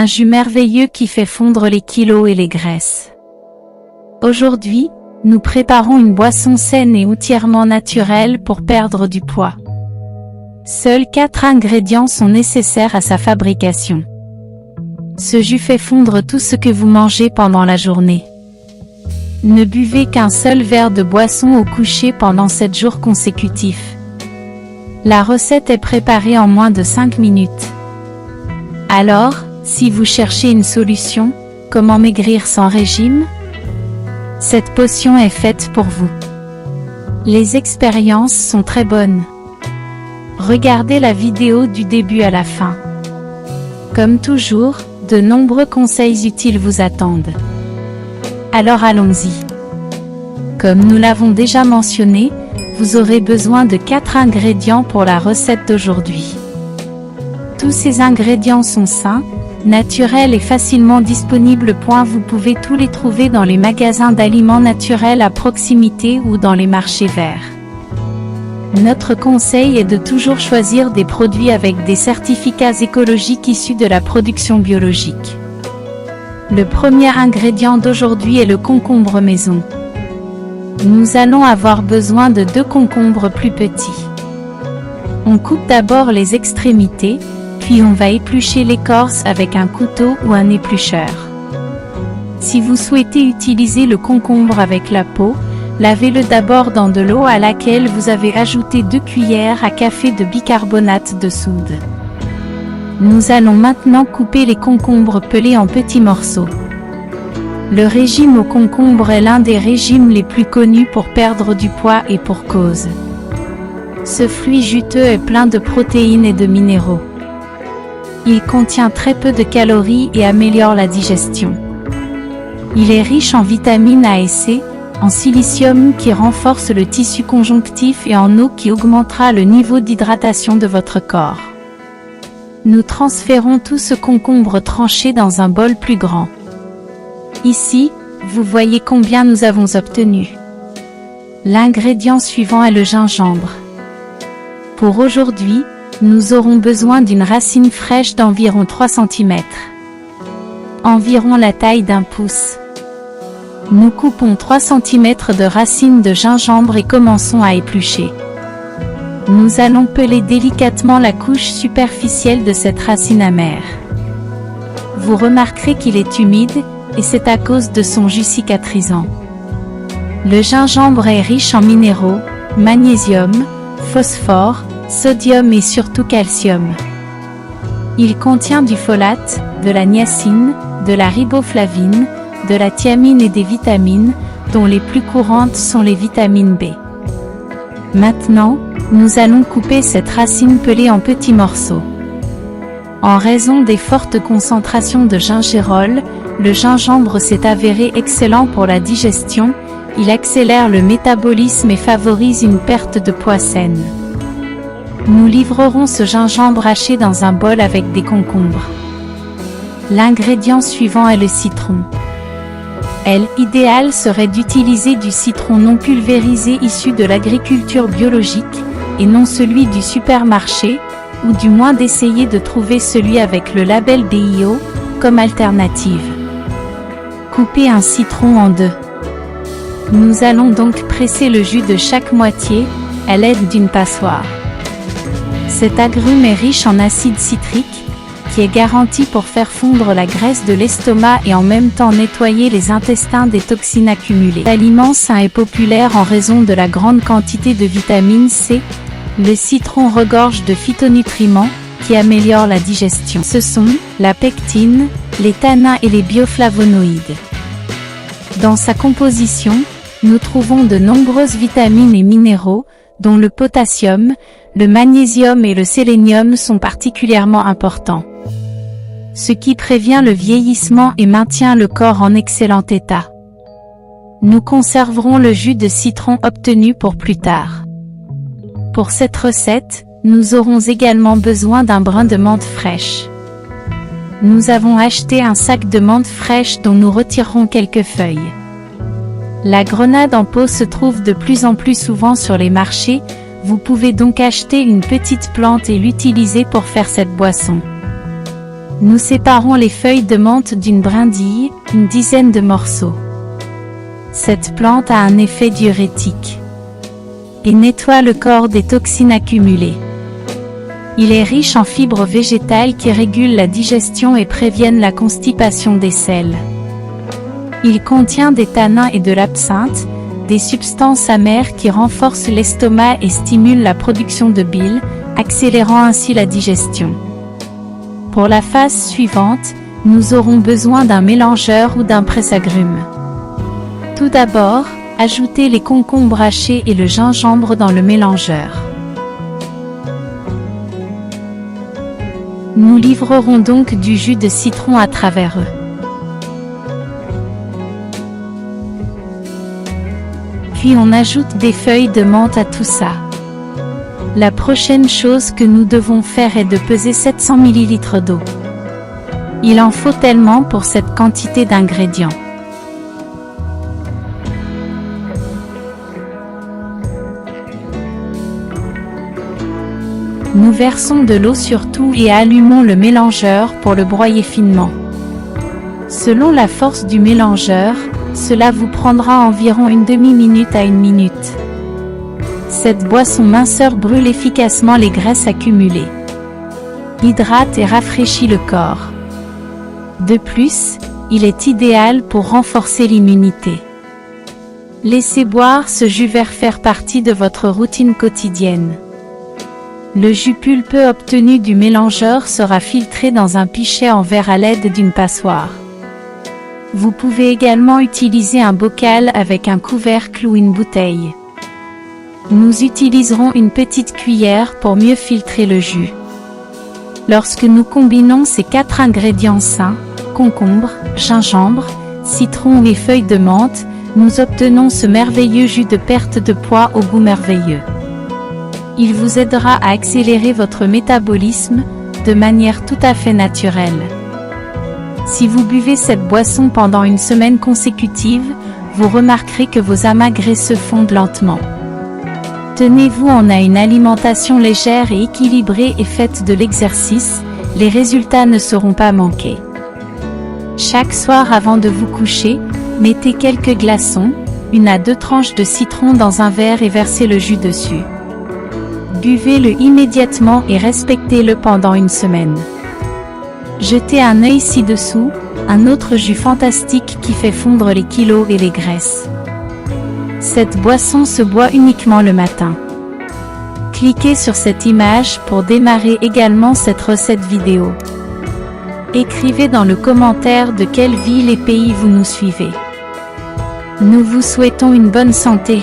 Un jus merveilleux qui fait fondre les kilos et les graisses. Aujourd'hui, nous préparons une boisson saine et entièrement naturelle pour perdre du poids. Seuls 4 ingrédients sont nécessaires à sa fabrication. Ce jus fait fondre tout ce que vous mangez pendant la journée. Ne buvez qu'un seul verre de boisson au coucher pendant 7 jours consécutifs. La recette est préparée en moins de 5 minutes. Alors, si vous cherchez une solution, comment maigrir sans régime? Cette potion est faite pour vous. Les expériences sont très bonnes. Regardez la vidéo du début à la fin. Comme toujours, de nombreux conseils utiles vous attendent. Alors allons-y. Comme nous l'avons déjà mentionné, vous aurez besoin de 4 ingrédients pour la recette d'aujourd'hui. Tous ces ingrédients sont sains, naturels et facilement disponibles. Vous pouvez tous les trouver dans les magasins d'aliments naturels à proximité ou dans les marchés verts. Notre conseil est de toujours choisir des produits avec des certificats écologiques issus de la production biologique. Le premier ingrédient d'aujourd'hui est le concombre maison. Nous allons avoir besoin de 2 concombres plus petits. On coupe d'abord les extrémités, puis on va éplucher l'écorce avec un couteau ou un éplucheur. Si vous souhaitez utiliser le concombre avec la peau, lavez-le d'abord dans de l'eau à laquelle vous avez ajouté 2 cuillères à café de bicarbonate de soude. Nous allons maintenant couper les concombres pelés en petits morceaux. Le régime au concombre est l'un des régimes les plus connus pour perdre du poids et pour cause. Ce fruit juteux est plein de protéines et de minéraux. Il contient très peu de calories et améliore la digestion. Il est riche en vitamines A et C, en silicium qui renforce le tissu conjonctif et en eau qui augmentera le niveau d'hydratation de votre corps. Nous transférons tout ce concombre tranché dans un bol plus grand. Ici, vous voyez combien nous avons obtenu. L'ingrédient suivant est le gingembre. Pour aujourd'hui, nous aurons besoin d'une racine fraîche d'environ 3 cm. Environ la taille d'un pouce. Nous coupons 3 cm de racines de gingembre et commençons à éplucher. Nous allons peler délicatement la couche superficielle de cette racine amère. Vous remarquerez qu'il est humide, et c'est à cause de son jus cicatrisant. Le gingembre est riche en minéraux, magnésium, phosphore, sodium et surtout calcium. Il contient du folate, de la niacine, de la riboflavine, de la thiamine et des vitamines, dont les plus courantes sont les vitamines B. Maintenant, nous allons couper cette racine pelée en petits morceaux. En raison des fortes concentrations de gingérol, le gingembre s'est avéré excellent pour la digestion, il accélère le métabolisme et favorise une perte de poids saine. Nous livrerons ce gingembre haché dans un bol avec des concombres. L'ingrédient suivant est le citron. L'idéal serait d'utiliser du citron non pulvérisé issu de l'agriculture biologique, et non celui du supermarché, ou du moins d'essayer de trouver celui avec le label BIO, comme alternative. Coupez un citron en 2. Nous allons donc presser le jus de chaque moitié, à l'aide d'une passoire. Cet agrume est riche en acide citrique, qui est garanti pour faire fondre la graisse de l'estomac et en même temps nettoyer les intestins des toxines accumulées. L'aliment sain et populaire en raison de la grande quantité de vitamine C. Le citron regorge de phytonutriments, qui améliorent la digestion. Ce sont la pectine, les tanins et les bioflavonoïdes. Dans sa composition, nous trouvons de nombreuses vitamines et minéraux, dont le potassium, le magnésium et le sélénium sont particulièrement importants. Ce qui prévient le vieillissement et maintient le corps en excellent état. Nous conserverons le jus de citron obtenu pour plus tard. Pour cette recette, nous aurons également besoin d'un brin de menthe fraîche. Nous avons acheté un sac de menthe fraîche dont nous retirerons quelques feuilles. La grenade en pot se trouve de plus en plus souvent sur les marchés, vous pouvez donc acheter une petite plante et l'utiliser pour faire cette boisson. Nous séparons les feuilles de menthe d'une brindille, une dizaine de morceaux. Cette plante a un effet diurétique et nettoie le corps des toxines accumulées. Il est riche en fibres végétales qui régulent la digestion et préviennent la constipation des selles. Il contient des tanins et de l'absinthe, des substances amères qui renforcent l'estomac et stimulent la production de bile, accélérant ainsi la digestion. Pour la phase suivante, nous aurons besoin d'un mélangeur ou d'un presse-agrumes. Tout d'abord, ajoutez les concombres hachés et le gingembre dans le mélangeur. Nous livrerons donc du jus de citron à travers eux. Puis on ajoute des feuilles de menthe à tout ça. La prochaine chose que nous devons faire est de peser 700 ml d'eau. Il en faut tellement pour cette quantité d'ingrédients. Nous versons de l'eau sur tout et allumons le mélangeur pour le broyer finement. Selon la force du mélangeur, cela vous prendra environ une demi-minute à 1 minute. Cette boisson minceur brûle efficacement les graisses accumulées, hydrate et rafraîchit le corps. De plus, il est idéal pour renforcer l'immunité. Laissez boire ce jus vert faire partie de votre routine quotidienne. Le jus pulpeux obtenu du mélangeur sera filtré dans un pichet en verre à l'aide d'une passoire. Vous pouvez également utiliser un bocal avec un couvercle ou une bouteille. Nous utiliserons une petite cuillère pour mieux filtrer le jus. Lorsque nous combinons ces 4 ingrédients sains, concombre, gingembre, citron et feuilles de menthe, nous obtenons ce merveilleux jus de perte de poids au goût merveilleux. Il vous aidera à accélérer votre métabolisme de manière tout à fait naturelle. Si vous buvez cette boisson pendant une semaine consécutive, vous remarquerez que vos amas graisseux fondent lentement. Tenez-vous à une alimentation légère et équilibrée et faites de l'exercice, les résultats ne seront pas manqués. Chaque soir avant de vous coucher, mettez quelques glaçons, 1 à 2 tranches de citron dans un verre et versez le jus dessus. Buvez-le immédiatement et respectez-le pendant une semaine. Jetez un œil ci-dessous, un autre jus fantastique qui fait fondre les kilos et les graisses. Cette boisson se boit uniquement le matin. Cliquez sur cette image pour démarrer également cette recette vidéo. Écrivez dans le commentaire de quelle ville et pays vous nous suivez. Nous vous souhaitons une bonne santé.